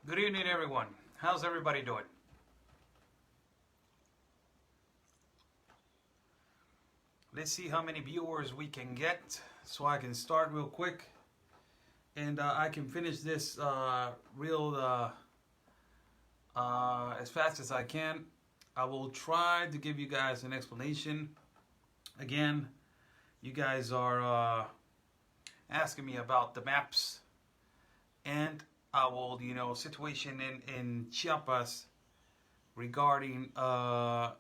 Good evening, everyone. How's everybody doing? Let's see how many viewers we can get so I can start real quick and I can finish this as fast as I can. I will try to give you guys an explanation. Again, you guys are asking me about the maps, and I will, situation in Chiapas regarding the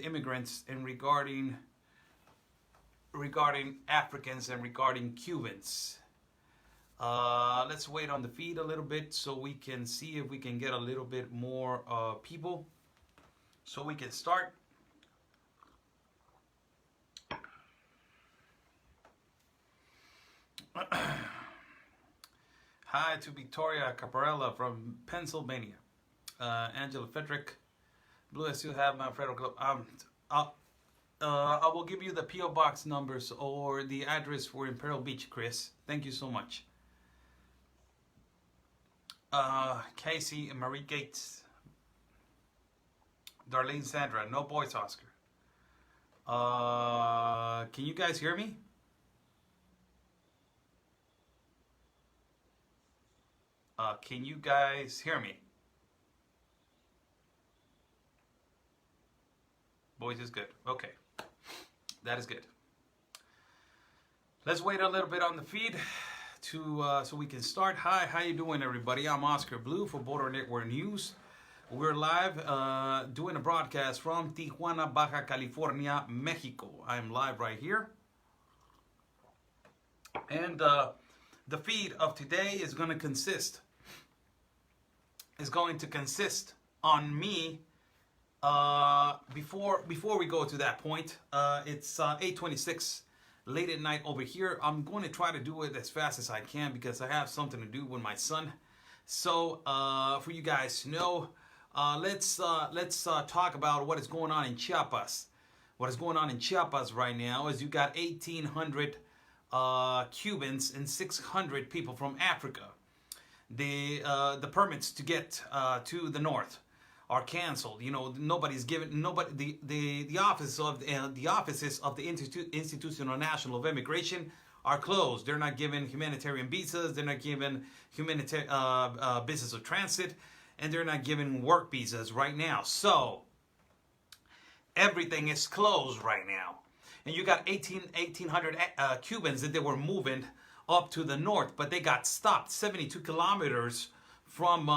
immigrants and regarding Africans and regarding Cubans. Let's wait on the feed a little bit so we can see if we can get a little bit more people so we can start. Hi to Victoria Caparella from Pennsylvania. Angela Fedrick. Blue, I still have my Alfredo Club. I will give you the P.O. Box numbers or the address for Imperial Beach, Chris. Thank you so much. Casey and Marie Gates. Darlene Sandra. No boys, Oscar. Can you guys hear me? Can you guys hear me? Boys is good. Okay. That is good. Let's wait a little bit on the feed so we can start. Hi, how you doing, everybody? I'm Oscar Blue for Border Network News. We're live doing a broadcast from Tijuana, Baja California, Mexico. I'm live right here. And the feed of today is going to consist on me. Before we go to that point, it's 8:26 late at night over here. I'm going to try to do it as fast as I can because I have something to do with my son. So for you guys to know, let's talk about what is going on in Chiapas. What is going on in Chiapas right now is you got 1,800 Cubans and 600 people from Africa. The permits to get to the north are canceled. Nobody's given. The offices of the Institutional National of Immigration are closed. They're not given humanitarian visas. They're not given humanitarian visas of transit, and they're not given work visas right now. So everything is closed right now, and you got 1,800 Cubans that they were moving up to the north, but they got stopped 72 kilometers from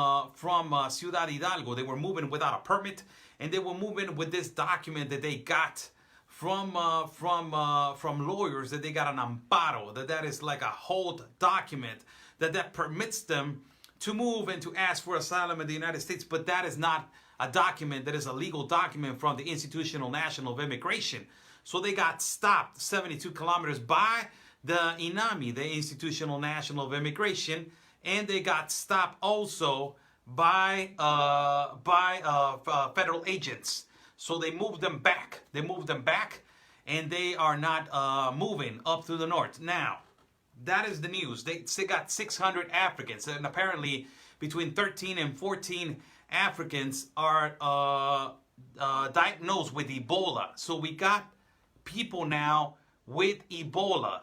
Ciudad Hidalgo. They were moving without a permit, and they were moving with this document that they got from lawyers that they got an amparo. That is like a hold document that permits them to move and to ask for asylum in the United States. But that is not a document. That is a legal document from the Institutional National of Immigration. So they got stopped 72 kilometers by the INAMI, the Institutional National of Immigration, and they got stopped also by federal agents. So they moved them back. And they are not moving up to the north. Now, that is the news. They got 600 Africans, and apparently between 13 and 14 Africans are diagnosed with Ebola. So we got people now with Ebola.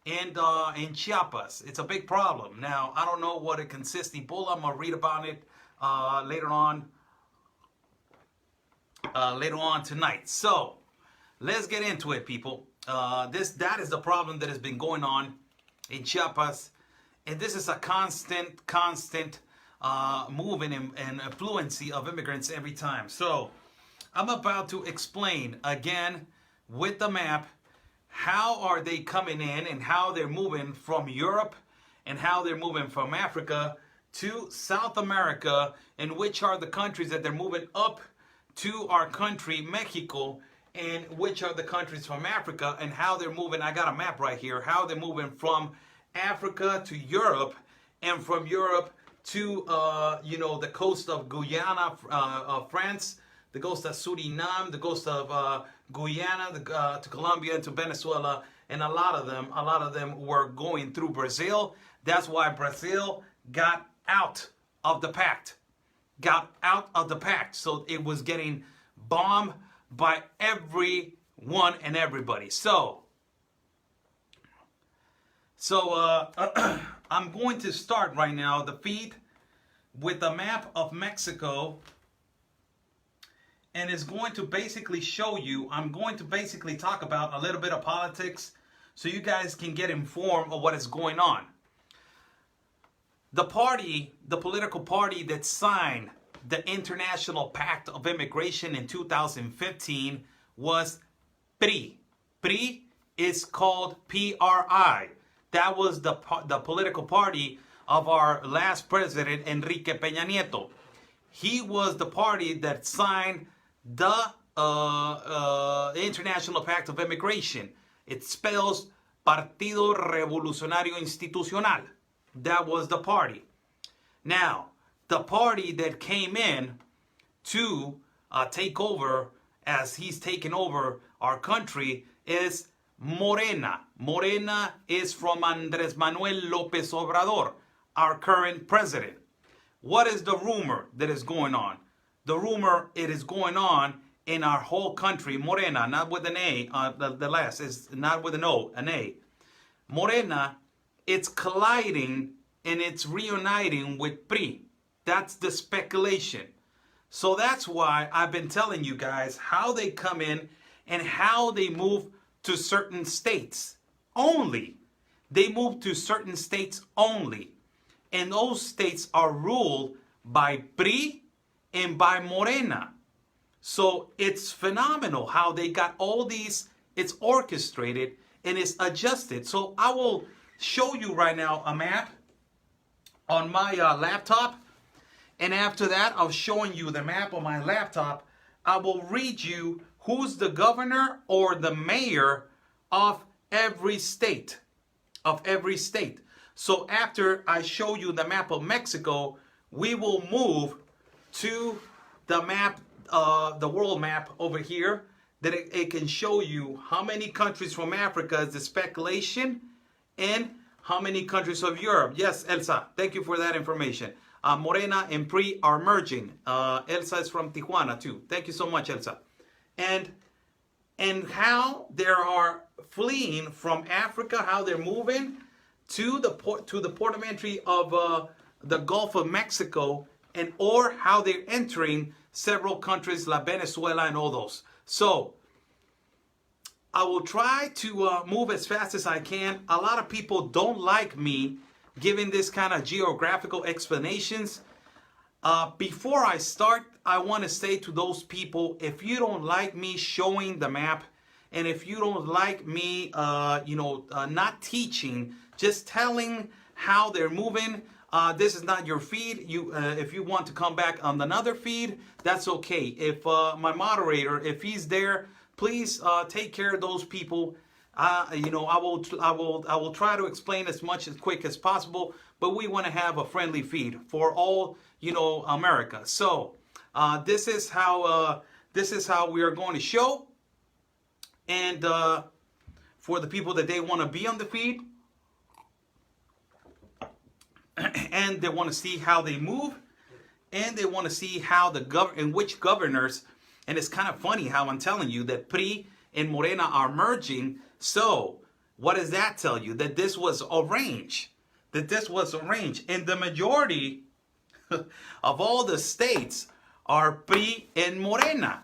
And in Chiapas, it's a big problem. Now, I don't know what it consists. Ebola, I'm gonna read about it later on tonight. So let's get into it, people. That is the problem that has been going on in Chiapas, and this is a constant movement and affluency of immigrants every time. So I'm about to explain again with the map. How are they coming in and how they're moving from Europe and how they're moving from Africa to South America, and which are the countries that they're moving up to our country, Mexico, and which are the countries from Africa and how they're moving. I got a map right here, how they're moving from Africa to Europe and from Europe to, the coast of Guyana, France, the coast of Suriname, the coast of Guyana, to Colombia, and to Venezuela, and a lot of them were going through Brazil. That's why Brazil got out of the pact. Got out of the pact. So it was getting bombed by everyone and everybody. So I'm going to start right now the feed with a map of Mexico, and it's going to basically show you, I'm going to basically talk about a little bit of politics so you guys can get informed of what is going on. The political party that signed the International Pact of Immigration in 2015 was PRI. PRI is called PRI. That was the political party of our last president, Enrique Peña Nieto. He was the party that signed the International Pact of Immigration. It spells Partido Revolucionario Institucional. That was the party. Now, the party that came in to take over, as he's taken over our country, is Morena. Morena is from Andrés Manuel López Obrador, our current president. What is the rumor that is going on? The rumor, it is going on in our whole country. Morena, not with an A, the last is not with an O, an A. Morena, it's colliding and it's reuniting with PRI. That's the speculation. So that's why I've been telling you guys how they come in and how they move to certain states only. They move to certain states only. And those states are ruled by PRI and by Morena. So it's phenomenal how they got all these, it's orchestrated and it's adjusted. So I will show you right now a map on my laptop. And after that, I'm showing you the map on my laptop. I will read you who's the governor or the mayor of every state. Of every state. So after I show you the map of Mexico, we will move to the map, the world map over here, that it can show you how many countries from Africa is the speculation and how many countries of Europe. Yes, Elsa, thank you for that information. Morena and PRI are merging. Elsa is from Tijuana too. Thank you so much, Elsa. And how they are fleeing from Africa, how they're moving to the port of entry of the Gulf of Mexico, and or how they're entering several countries like Venezuela and all those. So I will try to move as fast as I can. A lot of people don't like me giving this kind of geographical explanations. Before I start, I want to say to those people, if you don't like me showing the map, and if you don't like me, not teaching, just telling how they're moving, this is not your feed. If you want to come back on another feed, that's okay. If my moderator, if he's there, please take care of those people. I will try to explain as quick as possible, but we want to have a friendly feed for all, America. So this is how we are going to show, and for the people that they want to be on the feed, and they want to see how they move, and they want to see how which governors. And it's kind of funny how I'm telling you that PRI and Morena are merging. So what does that tell you? That this was arranged. And the majority of all the states are PRI and Morena.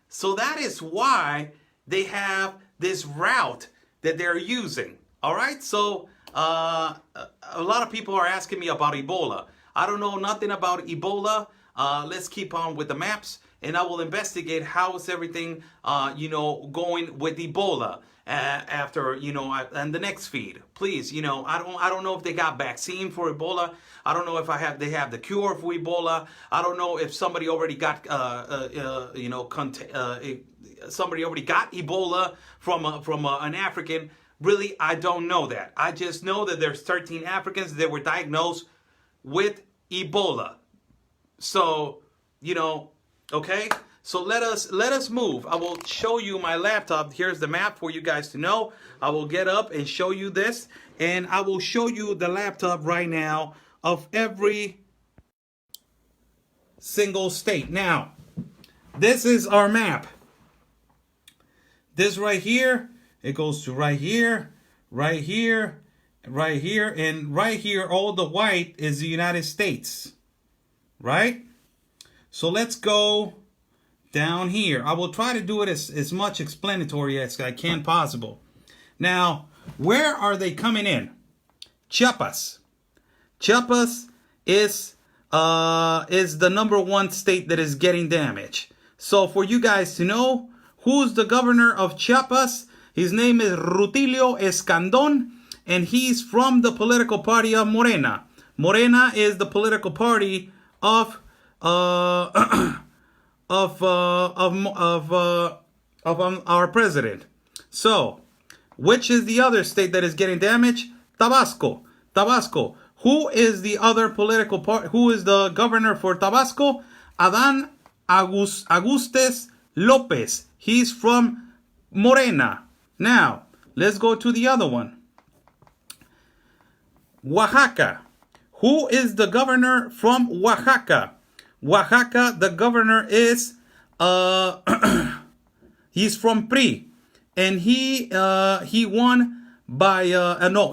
So that is why they have this route that they're using. All right. So a lot of people are asking me about Ebola. I don't know nothing about Ebola. Let's keep on with the maps, and I will investigate how is everything, going with Ebola after, and the next feed. Please, I don't know if they got vaccine for Ebola. I don't know if they have the cure for Ebola. I don't know if somebody already got, somebody already got Ebola from an African. Really, I don't know that. I just know that there's 13 Africans that were diagnosed with Ebola. So, okay. So let us move. I will show you my laptop. Here's the map for you guys to know. I will get up and show you this, and I will show you the laptop right now of every single state. Now, this is our map. This right here, it goes to right here, right here, right here, and right here, all the white is the United States, right? So let's go down here. I will try to do it as much explanatory as I can possible. Now, where are they coming in? Chiapas. Chiapas is the number one state that is getting damage. So for you guys to know, who's the governor of Chiapas? His name is Rutilio Escandon, and he's from the political party of Morena. Morena is the political party of our president. So, which is the other state that is getting damaged? Tabasco. Tabasco. Who is the other political party? Who is the governor for Tabasco? Adán Agustes López. He's from Morena. Now, let's go to the other one. Oaxaca. Who is the governor from Oaxaca? Oaxaca, the governor is he's from PRI, and he won by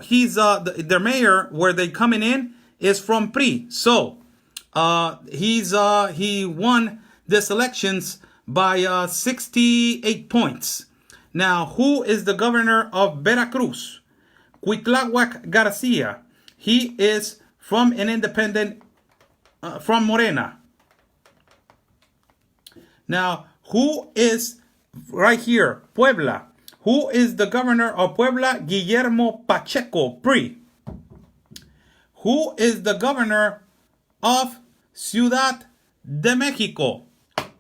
he's their mayor where they coming in is from PRI. So he won this elections by 68 points. Now, who is the governor of Veracruz? Cuitláhuac Garcia. He is from an independent from Morena. Now, who is right here? Puebla. Who is the governor of Puebla? Guillermo Pacheco, PRI. Who is the governor of Ciudad de Mexico?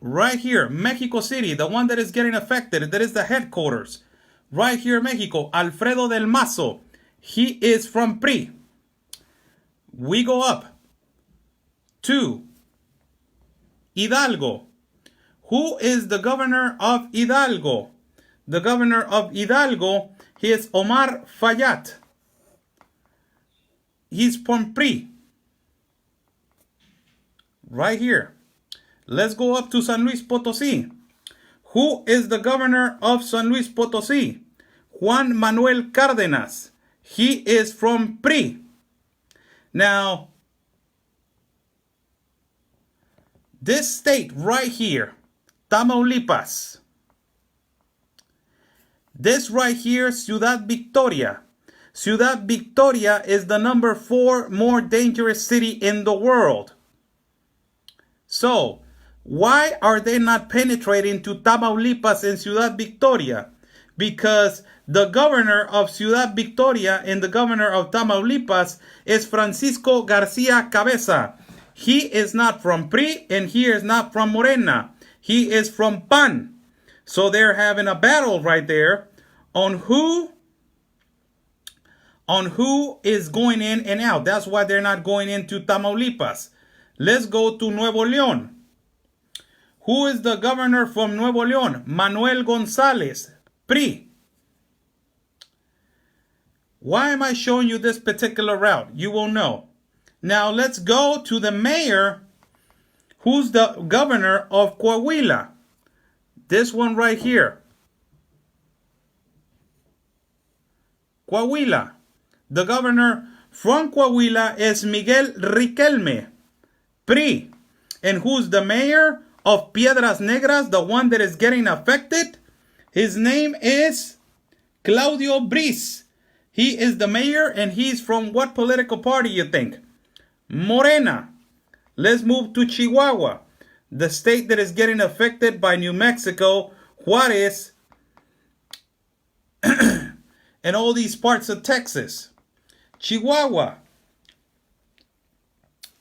Right here, Mexico City, the one that is getting affected, that is the headquarters. Right here, Mexico, Alfredo del Mazo. He is from PRI. We go up to Hidalgo. Who is the governor of Hidalgo? The governor of Hidalgo, he is Omar Fayad. He's from PRI. Right here. Let's go up to San Luis Potosí. Who is the governor of San Luis Potosí? Juan Manuel Cárdenas. He is from PRI. Now, this state right here, Tamaulipas. This right here, Ciudad Victoria. Ciudad Victoria is the number 4 more dangerous city in the world. So, why are they not penetrating to Tamaulipas and Ciudad Victoria? Because the governor of Ciudad Victoria and the governor of Tamaulipas is Francisco Garcia Cabeza. He is not from PRI and he is not from Morena. He is from PAN. So they're having a battle right there on who is going in and out. That's why they're not going into Tamaulipas. Let's go to Nuevo León. Who is the governor from Nuevo León? Manuel González, PRI. Why am I showing you this particular route? You will know. Now let's go to the mayor, who's the governor of Coahuila. This one right here. Coahuila. The governor from Coahuila is Miguel Riquelme, PRI. And who's the mayor of Piedras Negras, the one that is getting affected? His name is Claudio Briz. He is the mayor, and he's from what political party you think? Morena. Let's move to Chihuahua, the state that is getting affected by New Mexico, Juarez, and all these parts of Texas. Chihuahua.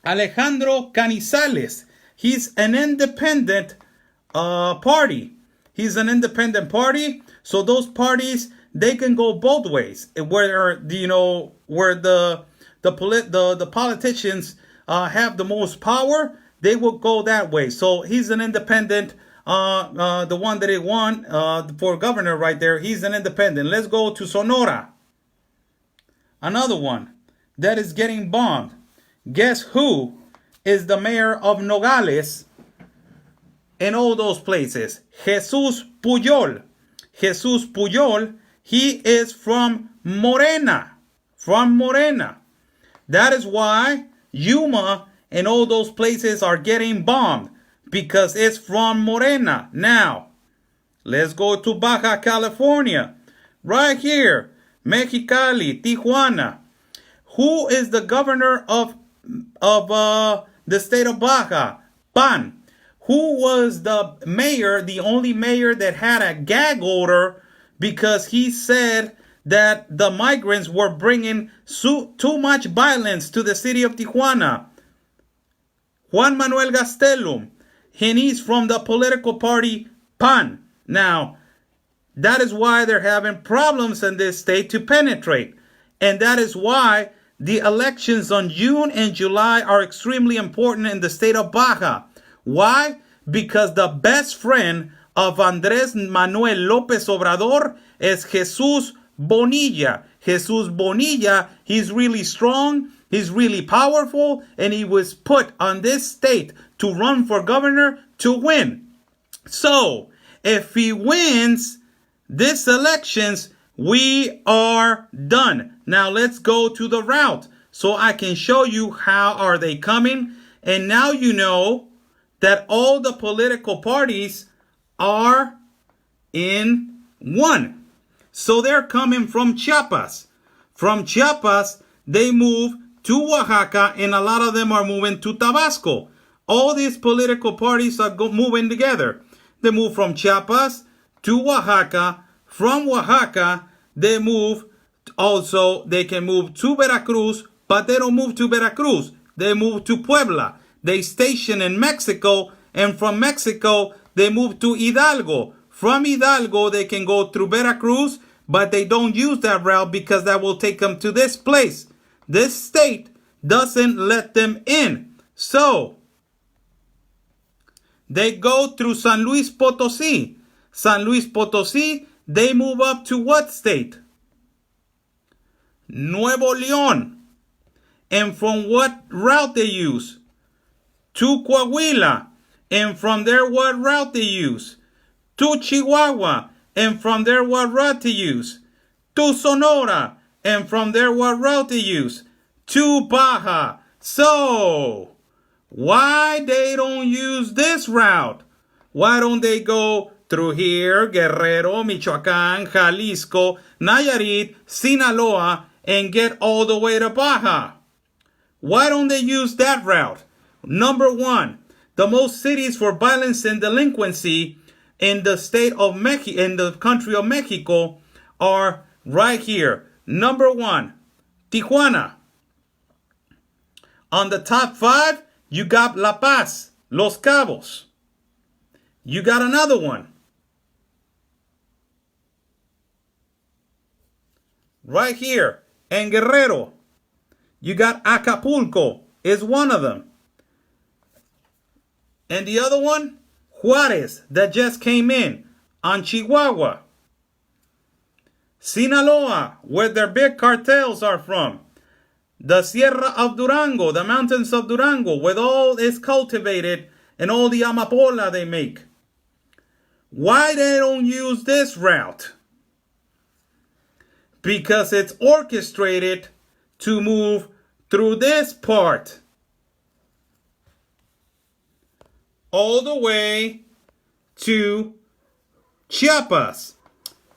Alejandro Canizales. He's an independent party. He's an independent party. So those parties, they can go both ways. Where the politicians have the most power, they will go that way. So he's an independent. The one that they won for governor right there, he's an independent. Let's go to Sonora. Another one that is getting bombed. Guess who is the mayor of Nogales in all those places? Jesus Puyol. Jesus Puyol, he is from Morena. From Morena. That is why Yuma and all those places are getting bombed, because it's from Morena. Now, let's go to Baja California. Right here, Mexicali, Tijuana. Who is the governor of the state of Baja? PAN. Who was the mayor, the only mayor that had a gag order because he said that the migrants were bringing too much violence to the city of Tijuana? Juan Manuel Gastelum. And he's from the political party PAN. Now, that is why they're having problems in this state to penetrate. And that is why the elections on June and July are extremely important in the state of Baja. Why? Because the best friend of Andrés Manuel López Obrador is Jesus Bonilla. Jesus Bonilla, he's really strong, he's really powerful, and he was put on this state to run for governor to win. So, if he wins this elections, we are done. Now let's go to the route so I can show you how are they coming. And now you know that all the political parties are in one. So they're coming from Chiapas. From Chiapas, they move to Oaxaca, and a lot of them are moving to Tabasco. All these political parties are moving together. They move from Chiapas to Oaxaca. From Oaxaca, they move also, they can move to Veracruz, but they don't move to Veracruz. They move to Puebla. They station in Mexico, and from Mexico, they move to Hidalgo. From Hidalgo, they can go through Veracruz, but they don't use that route because that will take them to this place. This state doesn't let them in. So, they go through San Luis Potosí. San Luis Potosí, they move up to what state? Nuevo León. And from what route they use? To Coahuila. And from there, what route they use? To Chihuahua. And from there, what route they use? To Sonora. And from there, what route they use? To Baja. So, why they don't use this route? Why don't they go through here, Guerrero, Michoacán, Jalisco, Nayarit, Sinaloa, and get all the way to Baja? Why don't they use that route? Number one, the most cities for violence and delinquency in the state of Mexico, in the country of Mexico, are right here. Number one, Tijuana. On the top 5, you got La Paz, Los Cabos. You got another one. Right here, in Guerrero. You got Acapulco, is one of them. And the other one, Juarez, that just came in, on Chihuahua. Sinaloa, where their big cartels are from. The Sierra of Durango, the mountains of Durango, where all is cultivated and all the amapola they make. Why they don't use this route? Because it's orchestrated to move through this part. All the way to Chiapas.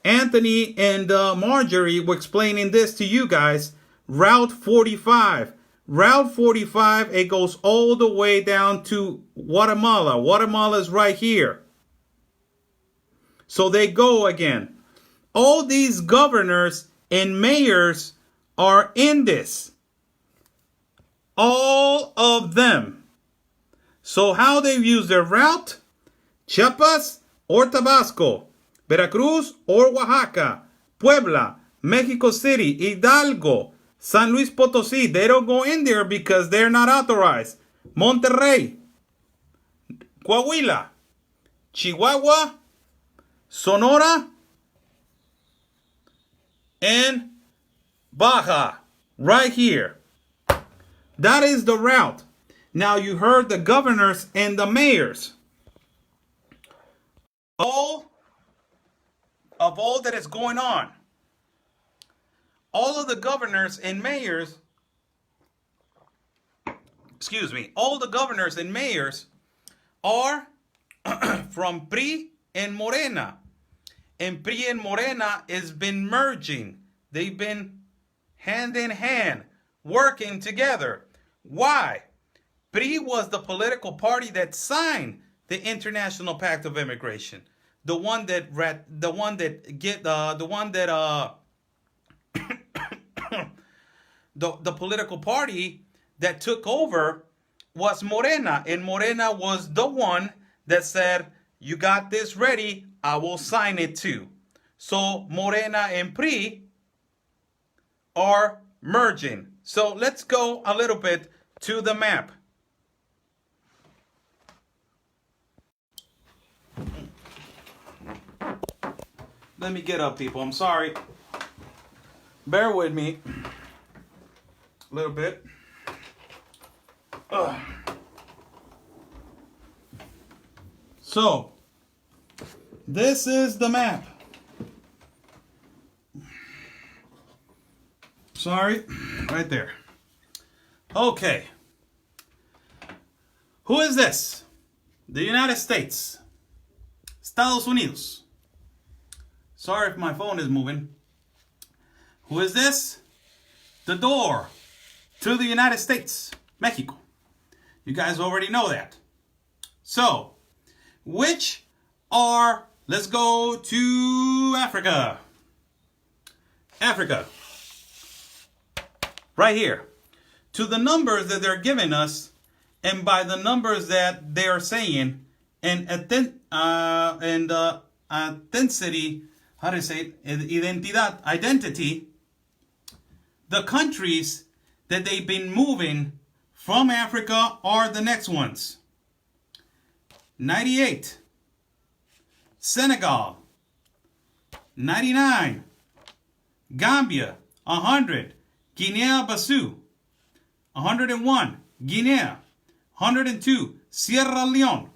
Anthony and Marjorie were explaining this to you guys. Route 45. Route 45, it goes all the way down to Guatemala. Guatemala is right here. So they go again. All these governors and mayors are in this. All of them. So how they use their route? Chiapas or Tabasco. Veracruz or Oaxaca. Puebla. Mexico City. Hidalgo. San Luis Potosí. They don't go in there because they're not authorized. Monterrey. Coahuila. Chihuahua. Sonora. And Baja. Right here. That is the route. Now you heard the governors and the mayors. All that is going on. All of the governors and mayors, all the governors and mayors are from PRI and Morena. And PRI and Morena has been merging. They've been hand in hand, working together. Why? PRI was the political party that signed the International Pact of Immigration. The one that the political party that took over was Morena, and Morena was the one that said, you got this ready, I will sign it too. So Morena and PRI are merging. So let's go a little bit to the map. Let me get up, people. I'm sorry. Bear with me a little bit. So, this is the map. Sorry, right there. Okay. Who is this? The United States. Estados Unidos. Sorry if my phone is moving. Who is this? The door to the United States, Mexico. You guys already know that. So, let's go to Africa. Africa. Right here. To the numbers that they're giving us, and by the numbers that they are saying, and authenticity, how do you say it? Identity, the countries that they've been moving from Africa are the next ones. 98, Senegal. 99, Gambia. 100, Guinea-Bissau. 101, Guinea. 102, Sierra Leone.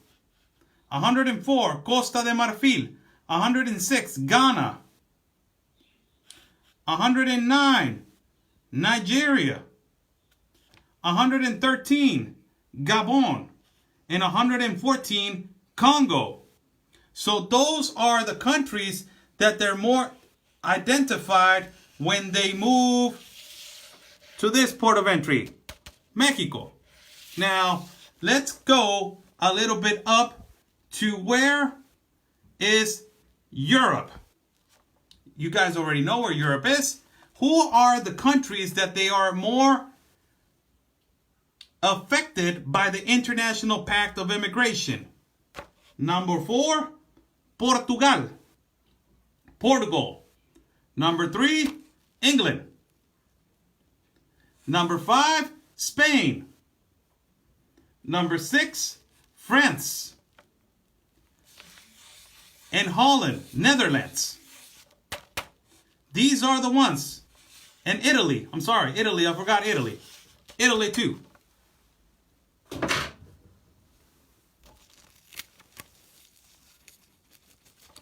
104, Costa de Marfil. 106, Ghana. 109, Nigeria. 113, Gabon. And 114, Congo. So those are the countries that they're more identified when they move to this port of entry, Mexico. Now, let's go a little bit up to where is Europe. You guys already know where Europe is. Who are the countries that they are more affected by the International Pact of Immigration? Number 4, Portugal. Number 3, England. Number 5, Spain. Number 6, France. And Holland, Netherlands. These are the ones. And Italy. I'm sorry, Italy. I forgot Italy. Italy too.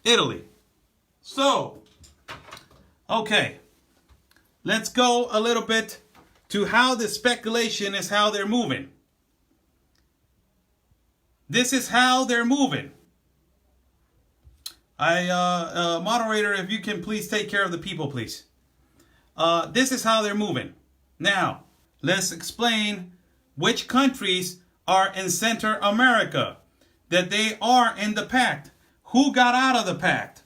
Italy. So, okay. Let's go a little bit to how the speculation is how they're moving. This is how they're moving. Moderator, if you can please take care of the people, please. This is how they're moving. Now, let's explain which countries are in Central America, that they are in the pact. Who got out of the pact?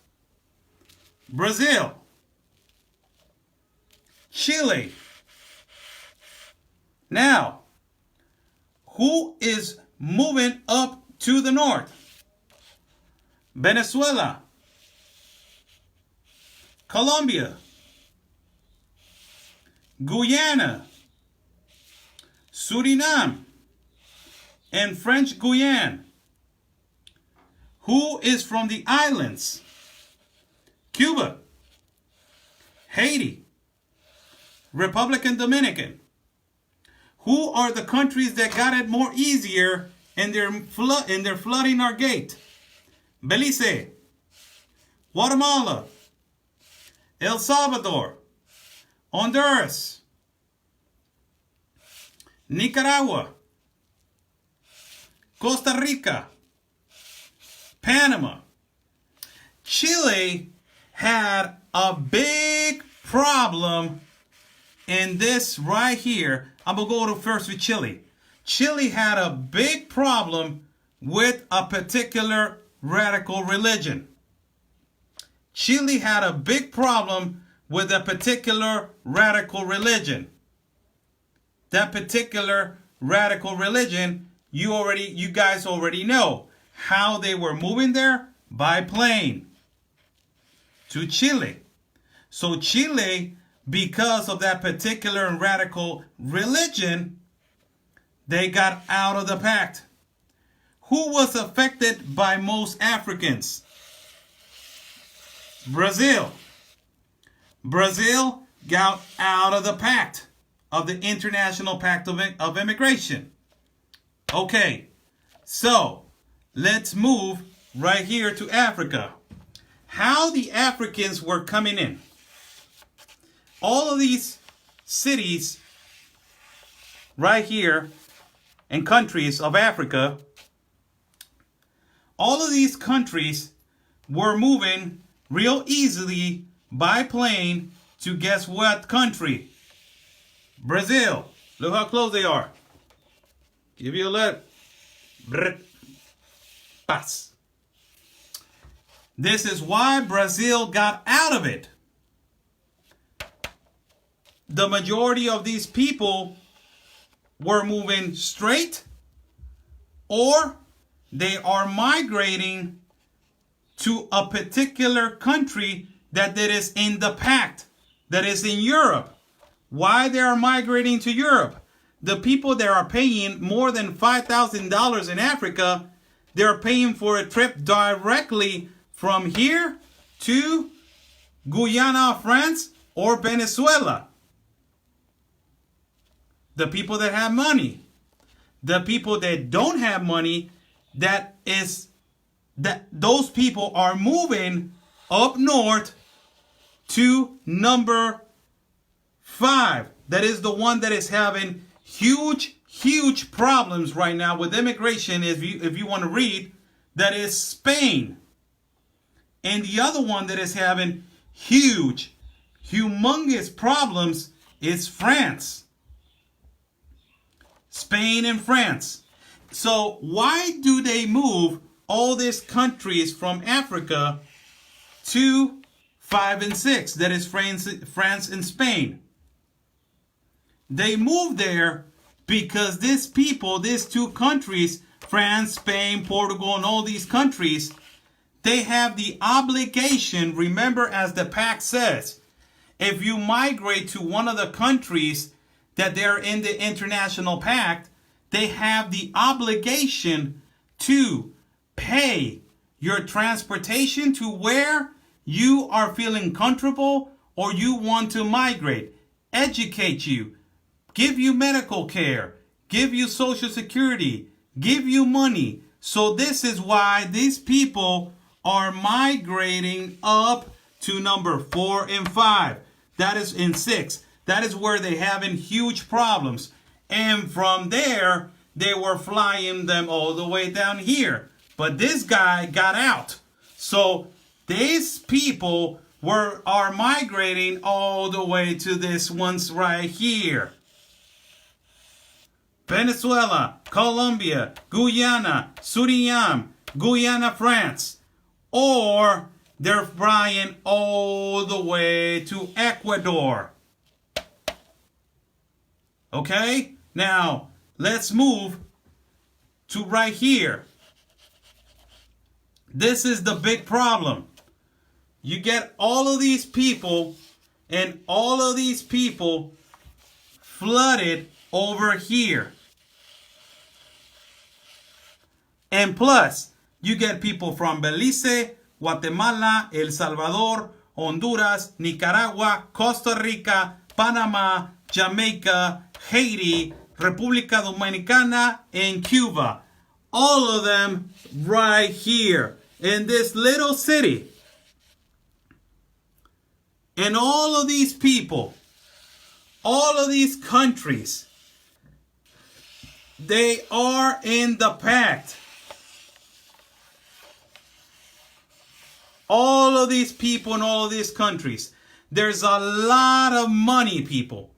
Brazil. Chile. Now, who is moving up to the north? Venezuela. Colombia. Guyana. Suriname. And French Guyana. Who is from the islands? Cuba. Haiti. Republican Dominican. Who are the countries that got it more easier in their flooding our gate? Belize, Guatemala, El Salvador, Honduras, Nicaragua, Costa Rica, Panama. Chile had a big problem in this right here. I'm going to go to first with Chile. Chile had a big problem with a particular radical religion. Chile had a big problem with a particular radical religion. That particular radical religion, you guys already know how they were moving there by plane to Chile. So Chile, because of that particular and radical religion, they got out of the pact. Who was affected by most Africans? Brazil. Brazil got out of the pact, of the International Pact of Immigration. Okay, so let's move right here to Africa. How the Africans were coming in. All of these cities right here and countries of Africa, all of these countries were moving real easily by plane to guess what country? Brazil. Look how close they are. Give you a look. Pass. This is why Brazil got out of it. The majority of these people were moving straight, or they are migrating to a particular country that is in the pact, that is in Europe. Why they are migrating to Europe? The people that are paying more than $5,000 in Africa, they're paying for a trip directly from here to Guyana, France, or Venezuela. The people that have money. The people that don't have money, those people are moving up north to number 5. That is the one that is having huge problems right now with immigration. If you want to read, that is Spain. And the other one that is having humongous problems is France. Spain and France. So why do they move all these countries from Africa to 5 and 6? That is France and Spain. They moved there because these two countries, France, Spain, Portugal, and all these countries, they have the obligation, remember as the pact says, if you migrate to one of the countries that they're in the international pact, they have the obligation to pay your transportation to where you are feeling comfortable or you want to migrate, educate you, give you medical care, give you Social Security, give you money. So this is why these people are migrating up to number 4 and 5. That is in 6. That is where they're having huge problems. And from there, they were flying them all the way down here. But this guy got out. So these people are migrating all the way to this ones right here. Venezuela, Colombia, Guyana, Suriname, Guyana, France. Or they're flying all the way to Ecuador. Okay? Now, let's move to right here. This is the big problem. You get all of these people, and all of these people flooded over here. And plus, you get people from Belize, Guatemala, El Salvador, Honduras, Nicaragua, Costa Rica, Panama, Jamaica, Haiti, República Dominicana, and Cuba. All of them right here in this little city. And all of these people, all of these countries, they are in the pact. All of these people in all of these countries. There's a lot of money, people.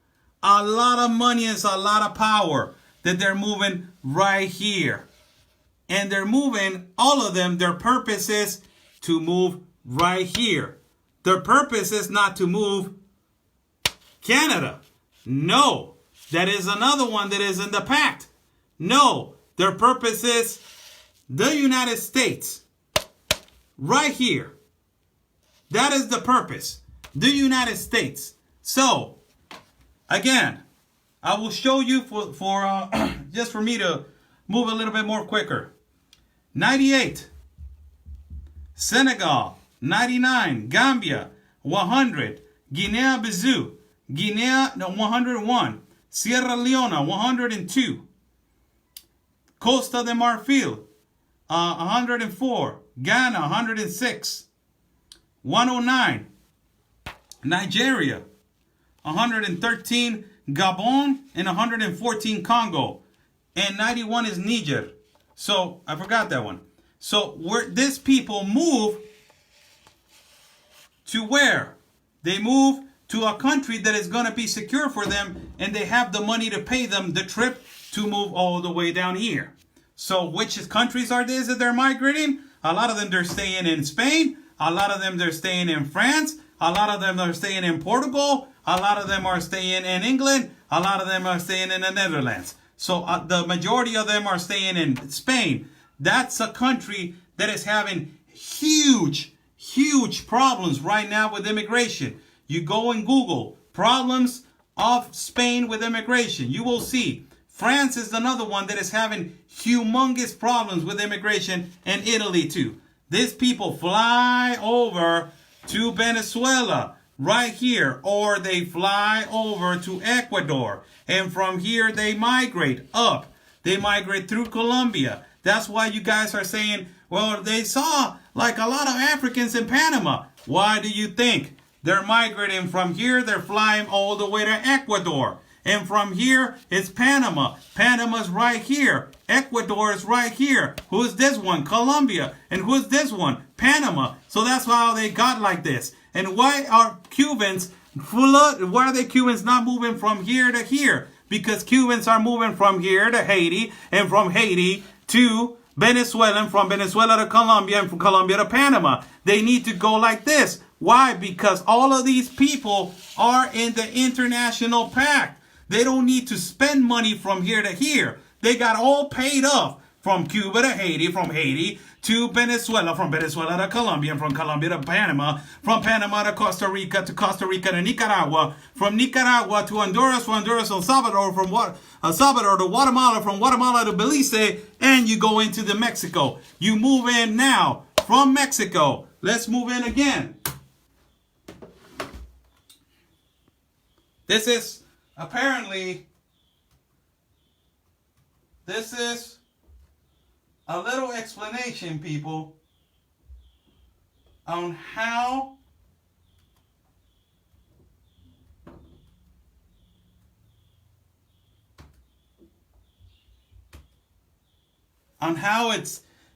A lot of money is a lot of power that they're moving right here. And they're moving, all of them, their purpose is to move right here. Their purpose is not to move Canada. No. That is another one that is in the pact. No. Their purpose is the United States. Right here. That is the purpose. The United States. So, again, I will show you for just for me to move a little bit more quicker. 98. Senegal. 99. Gambia. 100. Guinea-Bissau. Guinea 101. Sierra Leone 102. Costa de Marfil 104. Ghana 106. 109. Nigeria 113. Gabon and 114 Congo. And 91 is Niger. So I forgot that one. So these people move to where? They move to a country that is going to be secure for them, and they have the money to pay them the trip to move all the way down here. So which countries are these that they're migrating? A lot of them they're staying in Spain. A lot of them they're staying in France. A lot of them are staying in Portugal. A lot of them are staying in England. A lot of them are staying in the Netherlands. So the majority of them are staying in Spain. That's a country that is having huge problems right now with immigration. You go and Google problems of Spain with immigration. You will see France is another one that is having humongous problems with immigration, and Italy too. These people fly over to Venezuela right here, or they fly over to Ecuador, and from here they migrate up. They migrate through Colombia. That's why you guys are saying, well, they saw like a lot of Africans in Panama. Why do you think? They're migrating from here, they're flying all the way to Ecuador. And from here, it's Panama. Panama's right here. Ecuador is right here. Who's this one? Colombia. And who's this one? Panama. So that's how they got like this. And why are Cubans why are the Cubans not moving from here to here? Because Cubans are moving from here to Haiti, and from Haiti to Venezuela, and from Venezuela to Colombia, and from Colombia to Panama. They need to go like this. Why? Because all of these people are in the international pact. They don't need to spend money from here to here. They got all paid off from Cuba to Haiti, from Haiti to Venezuela, from Venezuela to Colombia, and from Colombia to Panama, from Panama to Costa Rica to Nicaragua, from Nicaragua to Honduras, from Honduras to El Salvador, from El Salvador to Guatemala, from Guatemala to Belize, and you go into the Mexico. You move in now from Mexico. Let's move in again. This is apparently, this is a little explanation, people, on how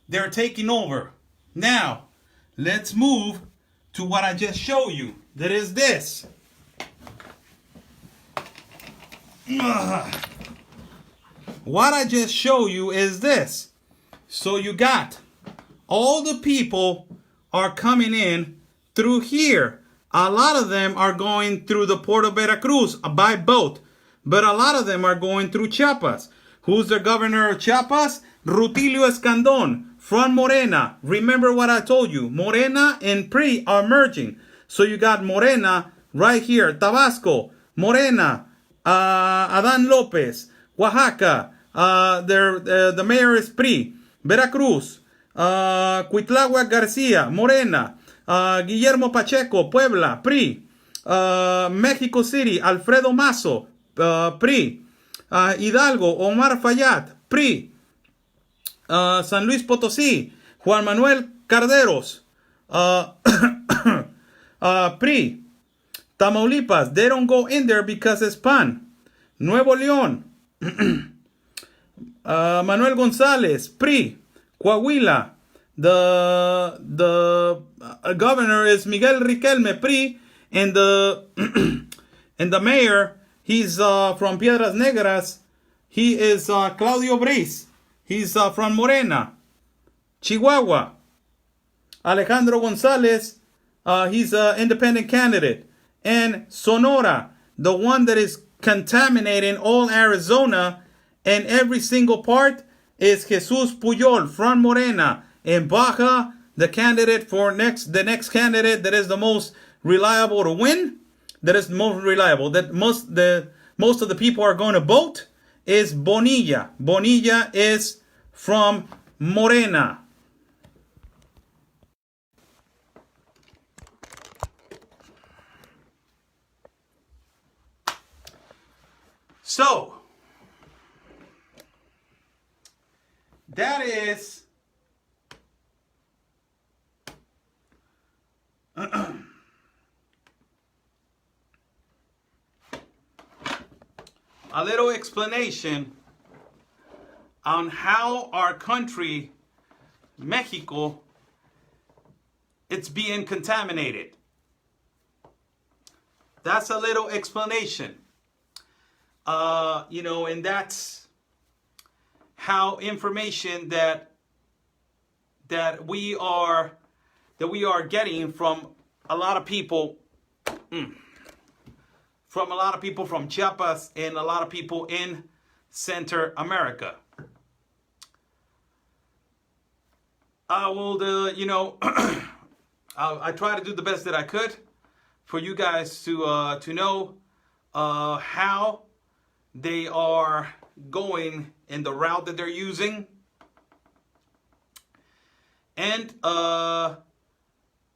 they're taking over. Now, let's move to what I just showed you. That is this. What I just showed you is this. So you got all the people are coming in through here. A lot of them are going through the Port of Veracruz by boat, but a lot of them are going through Chiapas. Who's the governor of Chiapas? Rutilio Escandon from Morena. Remember what I told you. Morena and PRI are merging. So you got Morena right here. Tabasco, Morena, Adán López, Oaxaca, the mayor is PRI. Veracruz, Cuitláhuac García, Morena, Guillermo Pacheco, Puebla, PRI, Mexico City, Alfredo Mazo, PRI, Hidalgo, Omar Fayad, PRI. San Luis Potosí, Juan Manuel Carderos, PRI. Tamaulipas, they don't go in there because it's PAN. Nuevo León, Manuel González, PRI. Coahuila, the governor is Miguel Riquelme, PRI, and the and the mayor, he's from Piedras Negras. He is Claudio Briz. He's from Morena. Chihuahua, Alejandro González, he's an independent candidate. And Sonora, the one that is contaminating all Arizona and every single part, is Jesus Puyol from Morena. In Baja, the candidate for the next candidate that is the most reliable to win, that is the most reliable, that most of the people are going to vote, is Bonilla. Bonilla is from Morena. So, that is a little explanation on how our country, Mexico, it's being contaminated. That's a little explanation. And that's how information that we are getting from a lot of people, from Chiapas and a lot of people in Central America. I will, I try to do the best that I could for you guys to know how they are going in the route that they're using, and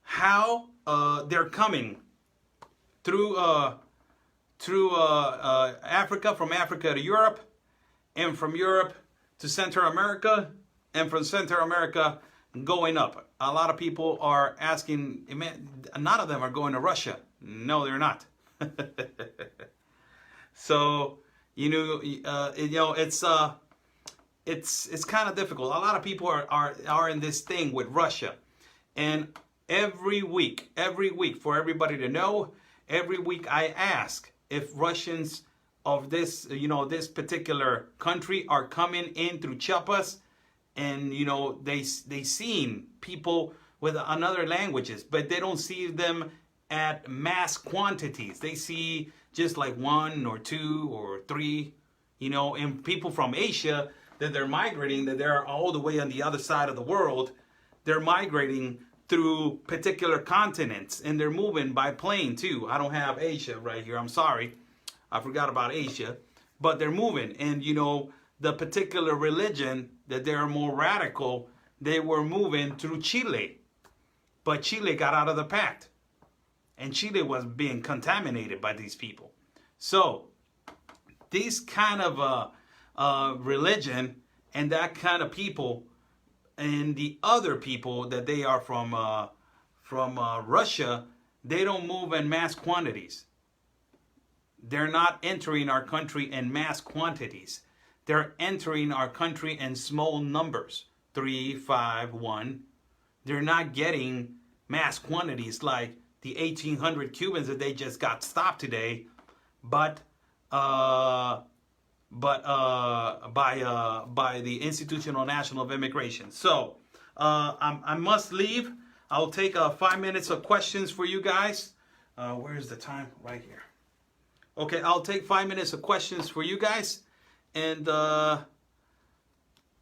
how they're coming through Africa, from Africa to Europe, and from Europe to Central America, and from Central America going up. A lot of people are asking, none of them are going to Russia. No, they're not. So, it's kind of difficult. A lot of people are in this thing with Russia, and every week, for everybody to know, every week I ask if Russians of this, this particular country are coming in through Chiapas, and they seen people with another languages, but they don't see them at mass quantities. They see just like 1 or 2 or 3, and people from Asia that they're migrating, that they're all the way on the other side of the world. They're migrating through particular continents, and they're moving by plane too. I don't have Asia right here. I'm sorry. I forgot about Asia. But they're moving, and the particular religion that they're more radical, they were moving through Chile. But Chile got out of the pact, and Chile was being contaminated by these people. So these kind of religion and that kind of people, and the other people that they are from Russia, they don't move in mass quantities. They're not entering our country in mass quantities. They're entering our country in small numbers, 3, 5, 1. They're not getting mass quantities like the 1,800 Cubans that they just got stopped today, but by the Institutional National of Immigration. So I must leave. I'll take 5 minutes of questions for you guys. Where's the time? Right here. Okay, I'll take 5 minutes of questions for you guys, and I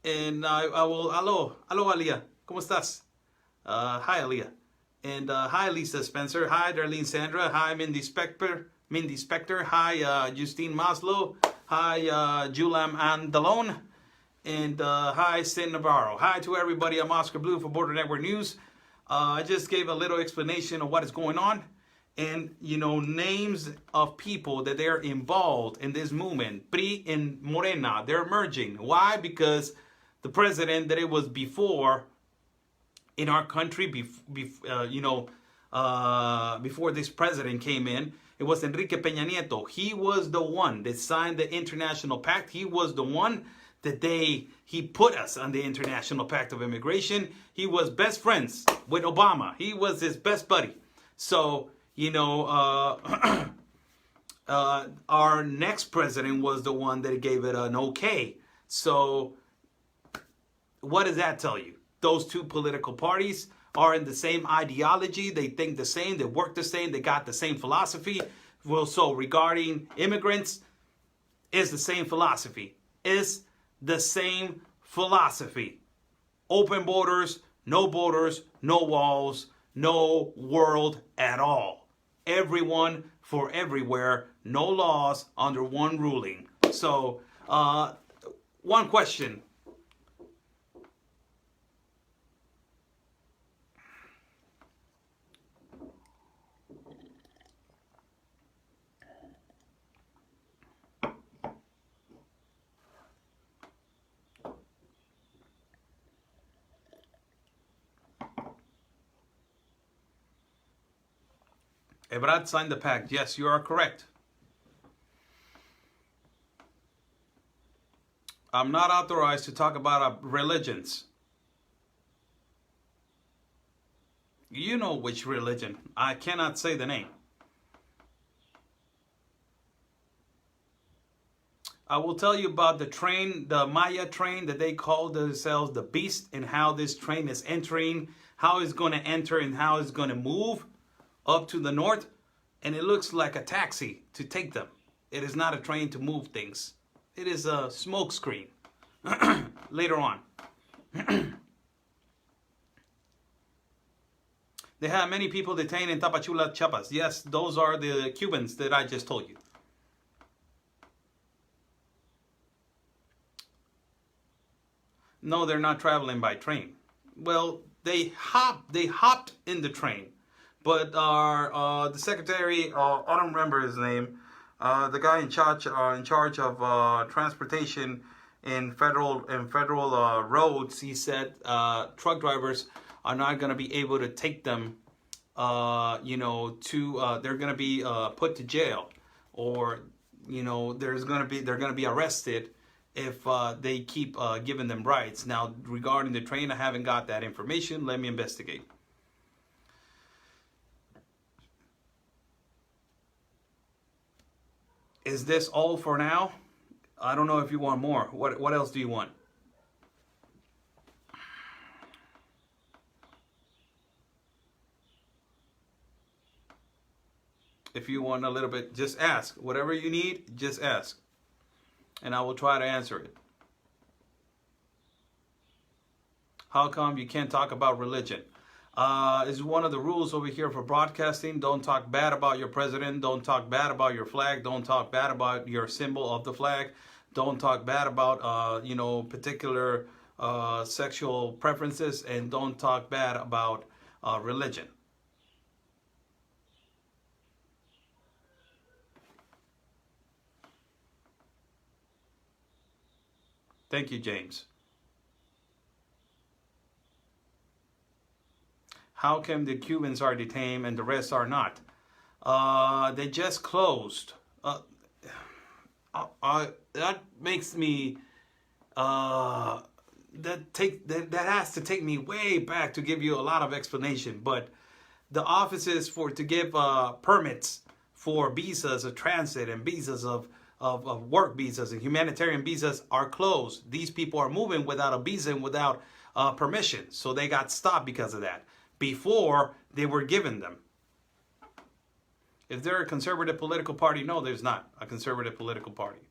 will. Hello, Aliyah. ¿Cómo estás? Hi, Aliyah. And hi, Lisa Spencer. Hi, Darlene Sandra. Hi, Mindy Spector. Hi, Justine Maslow. Hi, Julam Andalone. And hi, Sin Navarro. Hi to everybody. I'm Oscar Blue for Border Network News. I just gave a little explanation of what is going on. and names of people that they're involved in this movement. PRI and Morena, they're merging. Why? Because the president that it was before in our country, before this president came in, it was Enrique Peña Nieto. He was the one that signed the International Pact. He was the one that he put us on the International Pact of Immigration. He was best friends with Obama. He was his best buddy. So, our next president was the one that gave it an okay. So, what does that tell you? Those two political parties are in the same ideology. They think the same. They work the same. They got the same philosophy. Well, so regarding immigrants, is the same philosophy. Is the same philosophy. Open borders, no walls, no world at all. Everyone for everywhere, no laws under one ruling. So, one question. Ebrard signed the pact. Yes, you are correct. I'm not authorized to talk about religions. You know which religion. I cannot say the name. I will tell you about the train, the Maya train that they call themselves the Beast, and how this train is entering, how it's going to enter and how it's going to move up to the north, and it looks like a taxi to take them. It is not a train to move things. It is a smoke screen. Later on. They have many people detained in Tapachula, Chiapas. Yes, those are the Cubans that I just told you. No, they're not traveling by train. Well, they hopped in the train. But the secretary, I don't remember his name, the guy in charge of transportation in federal roads, he said truck drivers are not going to be able to take them, they're going to be put to jail, or they're going to be arrested if they keep giving them rights. Now, regarding the train, I haven't got that information. Let me investigate. Is this all for now? I don't know if you want more. What else do you want? If you want a little bit, just ask. Whatever you need, just ask. And I will try to answer it. How come you can't talk about religion? Is one of the rules over here for broadcasting. Don't talk bad about your president. Don't talk bad about your flag. Don't talk bad about your symbol of the flag. Don't talk bad about particular sexual preferences, and don't talk bad about religion. Thank you, James. How come the Cubans are detained and the rest are not? They just closed. That makes me. That has to take me way back to give you a lot of explanation. But the offices to give permits for visas of transit and visas of work visas and humanitarian visas are closed. These people are moving without a visa and without permission, so they got stopped because of that. Before they were given them. If they're a conservative political party, no, there's not a conservative political party.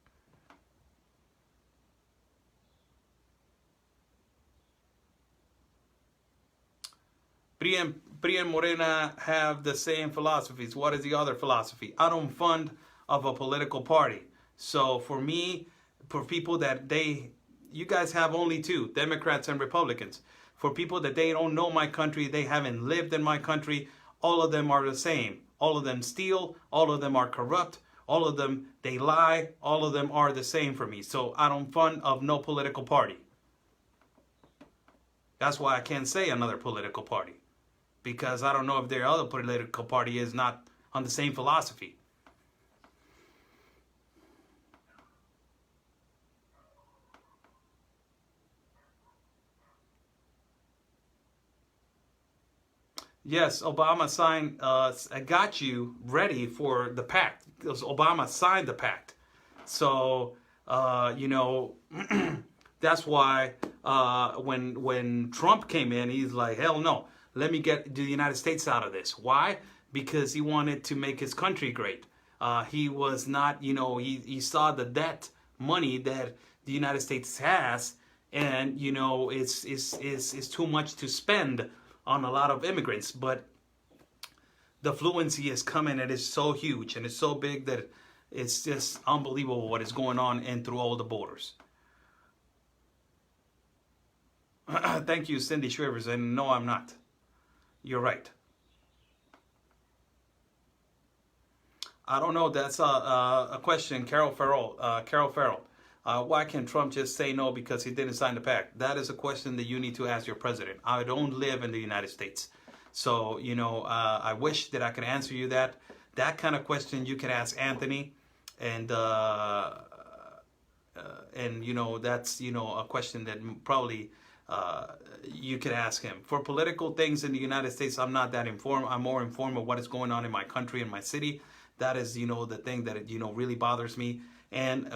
PRI and Morena have the same philosophies. What is the other philosophy? I don't fund of a political party. So for me, for people that you guys have only two, Democrats and Republicans. For people that they don't know my country, they haven't lived in my country, all of them are the same. all of them steal, all of them are corrupt, all of them, they lie, all of them are the same for me. So I don't fund of no political party. That's why I can't say another political party, because I don't know if their other political party is not on the same philosophy. Yes, Obama signed, got you ready for the pact, because Obama signed the pact. So, you know, that's why when Trump came in, he's like, hell no, let me get the United States out of this. Why? Because he wanted to make his country great. He was not, you know, he saw the debt money that the United States has, and, you know, it's too much to spend on a lot of immigrants. But the fluency is coming, and it's so huge and it's so big that it's just unbelievable what is going on and through all the borders. Thank you, Cindy Shrivers. And no, I'm not. You're right. I don't know. That's a question. Carol Farrell. Why can't Trump just say no because he didn't sign the pact? That is a question that you need to ask your president. I don't live in the United States. So, you know, I wish that I could answer you that. That kind of question you can ask Anthony. And you know, that's, you know, a question that probably you could ask him. For political things in the United States, I'm not that informed. I'm more informed of what is going on in my country and my city. That is, you know, the thing that, you know, really bothers me. And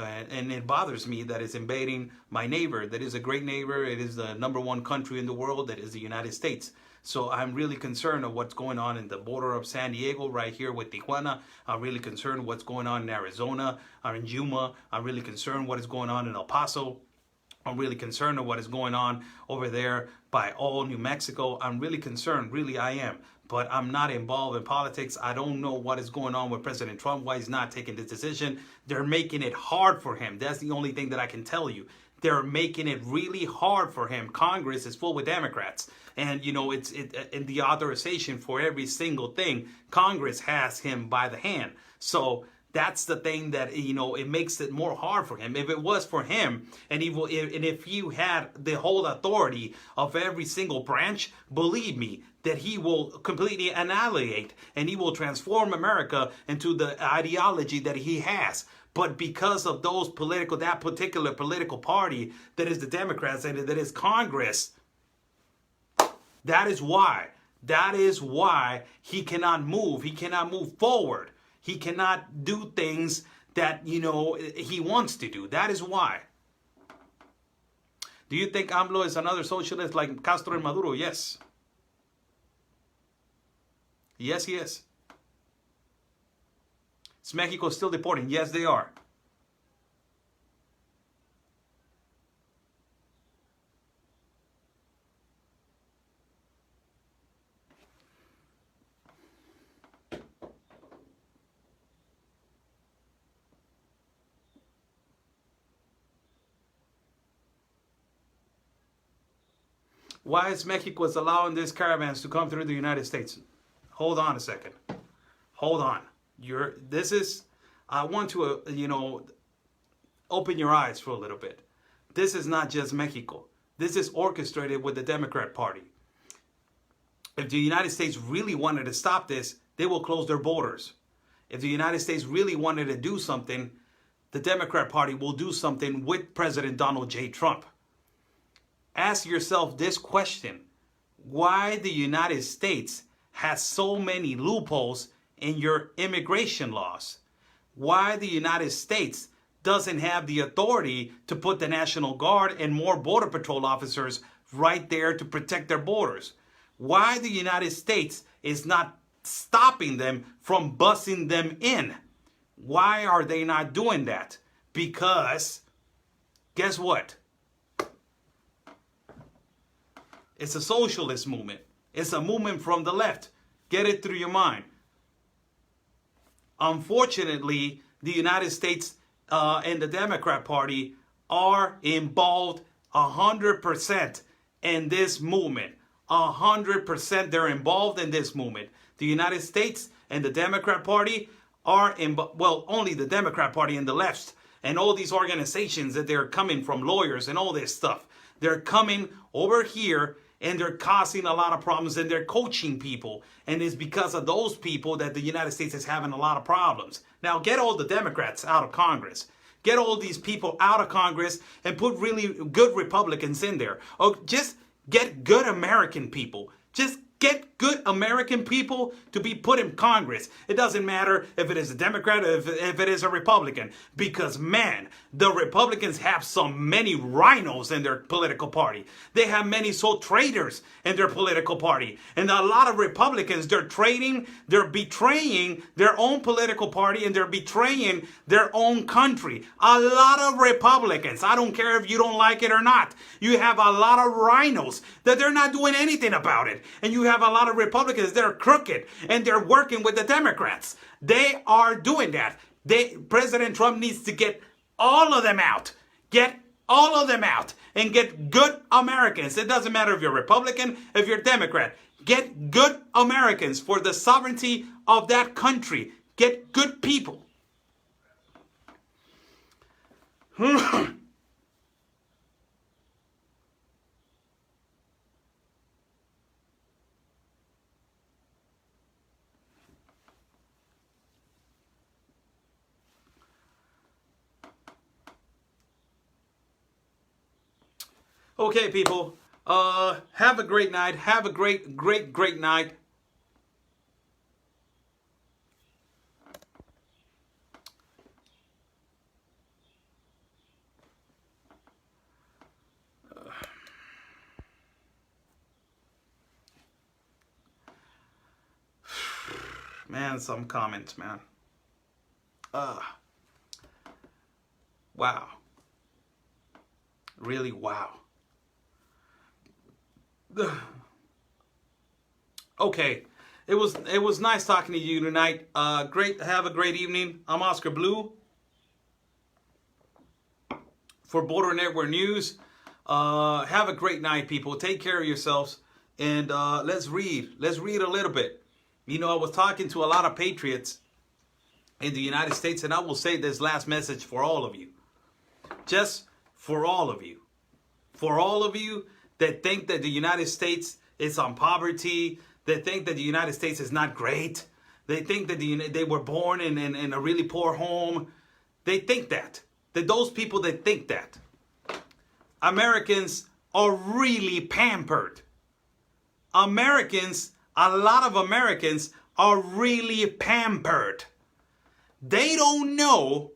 it bothers me that it's invading my neighbor. That is a great neighbor. It is the #1 country in the world. That is the United States. So I'm really concerned of what's going on in the border of San Diego right here with Tijuana. I'm really concerned what's going on in Arizona or in Yuma. I'm really concerned what is going on in El Paso. I'm really concerned of what is going on over there by all New Mexico. I'm really concerned, really I am. But I'm not involved in politics. I don't know what is going on with President Trump, why he's not taking this decision. They're making it hard for him. That's the only thing that I can tell you. They're making it really hard for him. Congress is full with Democrats. And, you know, it's in the authorization for every single thing. Congress has him by the hand. So that's the thing that, you know, it makes it more hard for him. If it was for him, and if you had the whole authority of every single branch, believe me, that he will completely annihilate and he will transform America into the ideology that he has. But because of that particular political party that is the Democrats and that is Congress, that is why he cannot move. He cannot move forward. He cannot do things that, you know, he wants to do. That is why. Do you think AMLO is another socialist like Castro and Maduro? Yes. Yes, he is. Is Mexico still deporting? Yes, they are. Why is Mexico allowing these caravans to come through the United States? Hold on a second. Hold on. I want to, you know, open your eyes for a little bit. This is not just Mexico. This is orchestrated with the Democrat Party. If the United States really wanted to stop this, they will close their borders. If the United States really wanted to do something, the Democrat Party will do something with President Donald J. Trump. Ask yourself this question. Why the United States has so many loopholes in your immigration laws? Why the United States doesn't have the authority to put the National Guard and more Border Patrol officers right there to protect their borders? Why the United States is not stopping them from busing them in? Why are they not doing that? Because, guess what? It's a socialist movement. It's a movement from the left. Get it through your mind. Unfortunately, the United States and the Democrat Party are involved 100% in this movement. 100% they're involved in this movement. The United States and the Democrat Party are in, well, only the Democrat Party and the left and all these organizations that they're coming from, lawyers and all this stuff. They're coming over here and they're causing a lot of problems, and they're coaching people. And it's because of those people that the United States is having a lot of problems. Now, get all the Democrats out of Congress. Get all these people out of Congress and put really good Republicans in there. Or just get good American people. Just get good American people to be put in Congress. It doesn't matter if it is a Democrat or if it is a Republican. Because, man, the Republicans have so many rhinos in their political party. They have many traitors in their political party. And a lot of Republicans, they're betraying their own political party, and they're betraying their own country. A lot of Republicans, I don't care if you don't like it or not, you have a lot of rhinos that they're not doing anything about it. And you have a lot of Republicans that are crooked and they're working with the Democrats. They are doing that. President Trump needs to get all of them out. Get all of them out and get good Americans. It doesn't matter if you're Republican, if you're Democrat. Get good Americans for the sovereignty of that country. Get good people. Okay, people, have a great night. Have a great night. Man, some comments, man. Wow. Really, wow. Okay, it was nice talking to you tonight. Have a great evening. I'm Oscar Blue for Border Network News. Have a great night, people. Take care of yourselves, and let's read a little bit. You know, I was talking to a lot of patriots in the United States, and I will say this last message for all of you, just for all of you, that think that the United States is on poverty, that think that the United States is not great, they think that they were born in a really poor home. They think that those people that think that Americans are really pampered. A lot of Americans are really pampered. They don't know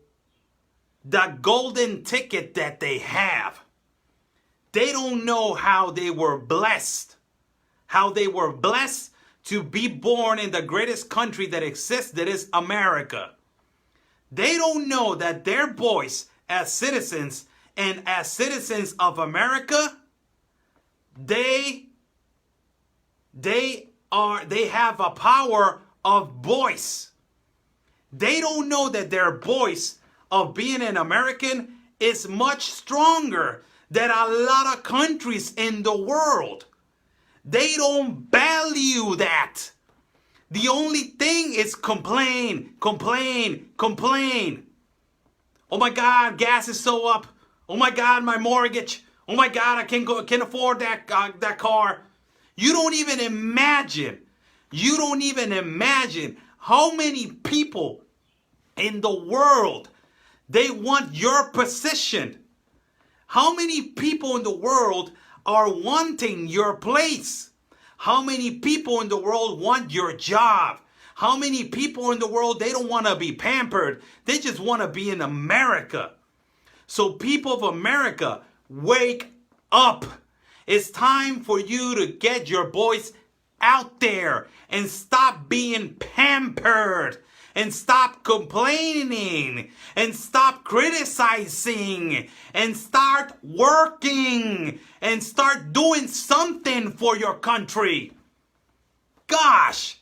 the golden ticket that they have. They don't know how they were blessed. How they were blessed to be born in the greatest country that exists, that is America. They don't know that their voice as citizens and as citizens of America, they have a power of voice. They don't know that their voice of being an American is much stronger than a lot of countries in the world. They don't value that. The only thing is complain. Oh my God, gas is so up. Oh my God, my mortgage. Oh my God, I can't afford that car. You don't even imagine how many people in the world, they want your position. How many people in the world are wanting your place? How many people in the world want your job? How many people in the world, they don't want to be pampered. They just want to be in America. So people of America, wake up. It's time for you to get your voice out there and stop being pampered. And stop complaining, and stop criticizing, and start working, and start doing something for your country. Gosh,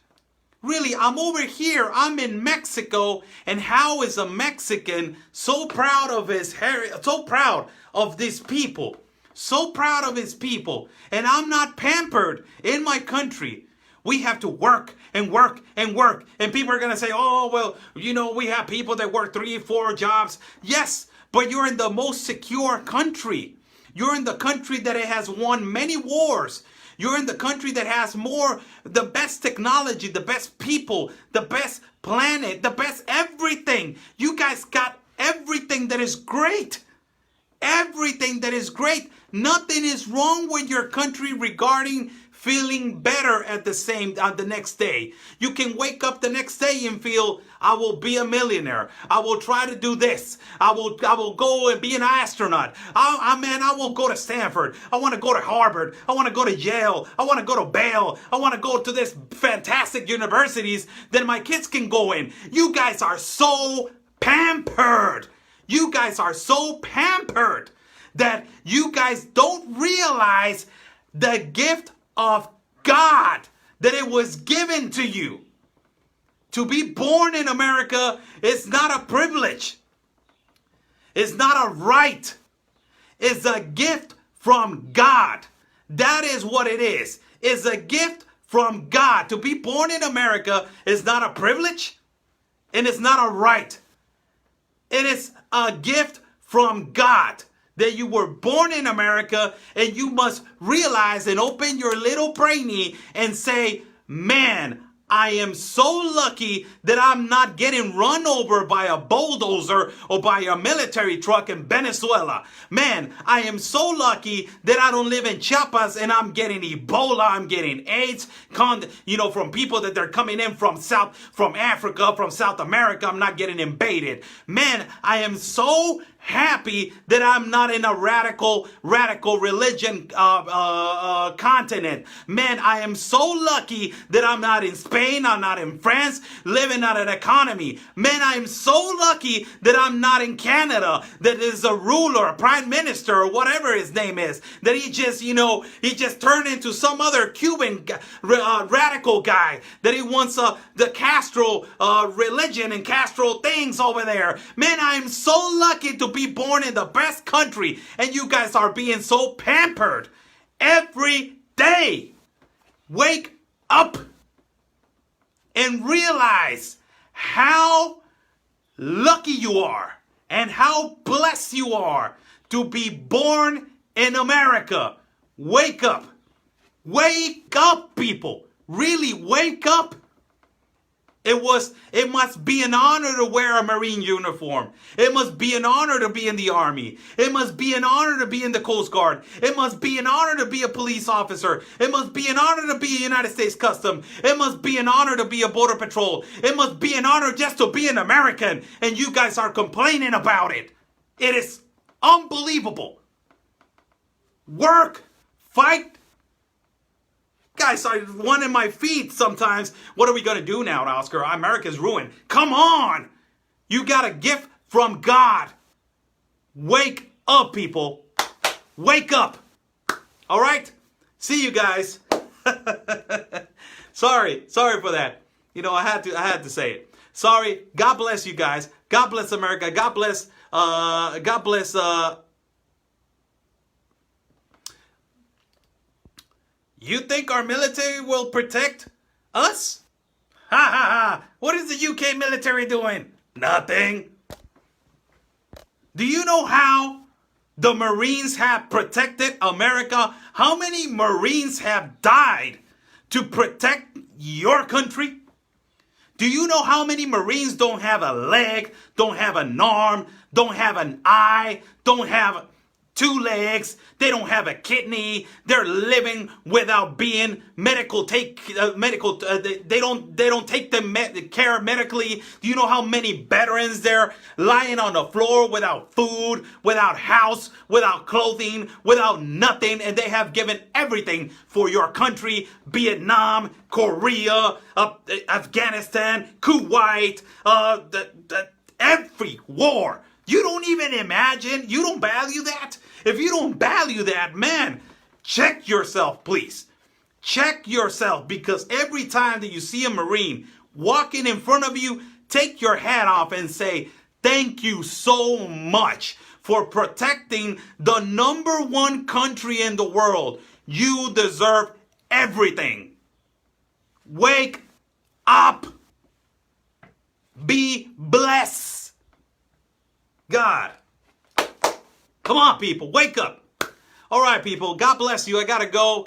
really, I'm over here, I'm in Mexico, and how is a Mexican so proud of his heritage, so proud of these people, so proud of his people, and I'm not pampered in my country? We have to work and work and work. And people are going to say, oh, well, you know, we have people that work 3 or 4 jobs. Yes, but you're in the most secure country. You're in the country that it has won many wars. You're in the country that has the best technology, the best people, the best planet, the best everything. You guys got everything that is great. Everything that is great. Nothing is wrong with your country regarding feeling better at the next day. You can wake up the next day and feel, I will be a millionaire. I will try to do this. I will go and be an astronaut. I will go to Stanford. I want to go to Harvard. I want to go to Yale. I want to go to Bale. I want to go to this fantastic universities that my kids can go in. You guys are so pampered. You guys are so pampered that you guys don't realize the gift of God that it was given to you. To be born in America is not a privilege. It's not a right. It's a gift from God. That is what it is. It's a gift from God. To be born in America is not a privilege and it's not a right. It is a gift from God that you were born in America, and you must realize and open your little brainy and say, man, I am so lucky that I'm not getting run over by a bulldozer or by a military truck in Venezuela. Man, I am so lucky that I don't live in Chiapas and I'm getting Ebola, I'm getting AIDS, from people that they're coming in from Africa, from South America. I'm not getting invaded. Man, I am so happy that I'm not in a radical religion continent. Man, I am so lucky that I'm not in Spain, I'm not in France, living on an economy. Man, I am so lucky that I'm not in Canada, that is a ruler, a prime minister, or whatever his name is, that he just turned into some other Cuban radical guy, that he wants the Castro religion and Castro things over there. Man, I am so lucky to be born in the best country, and you guys are being so pampered every day. Wake up and realize how lucky you are and how blessed you are to be born in America. Wake up. Wake up, people. Really wake up. It must be an honor to wear a Marine uniform. It must be an honor to be in the Army. It must be an honor to be in the Coast Guard. It must be an honor to be a police officer. It must be an honor to be a United States Custom. It must be an honor to be a Border Patrol. It must be an honor just to be an American. And you guys are complaining about it. It is unbelievable. Work. Fight. Guys are one in my feet sometimes. What are we going to do now, Oscar? America's ruined. Come on. You got a gift from God. Wake up, people. Wake up. All right? See you guys. Sorry for that. I had to say it. Sorry. God bless you guys. God bless America. God bless You think our military will protect us? Ha ha ha. What is the UK military doing? Nothing. Do you know how the Marines have protected America? How many Marines have died to protect your country? Do you know how many Marines don't have a leg, don't have an arm, don't have an eye, don't have 2 legs, they don't have a kidney, they're living without being they don't take them care medically. Do you know how many veterans they're lying on the floor without food, without house, without clothing, without nothing, and they have given everything for your country? Vietnam, Korea, Afghanistan, Kuwait, every war. You don't even imagine, you don't value that? If you don't value that, man, check yourself, please. Check yourself, because every time that you see a Marine walking in front of you, take your hat off and say, thank you so much for protecting the #1 country in the world. You deserve everything. Wake up. Be blessed. God. Come on, people. Wake up. All right, people. God bless you. I got to go.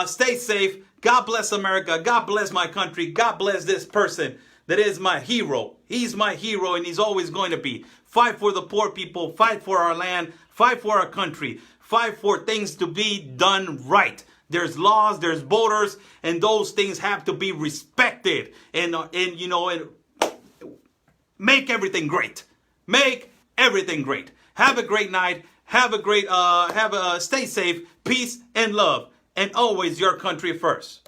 Stay safe. God bless America. God bless my country. God bless this person that is my hero. He's my hero, and he's always going to be. Fight for the poor people. Fight for our land. Fight for our country. Fight for things to be done right. There's laws, there's borders, and those things have to be respected. And make everything great. Make everything great. Have a great night. Stay safe. Peace and love. And always your country first.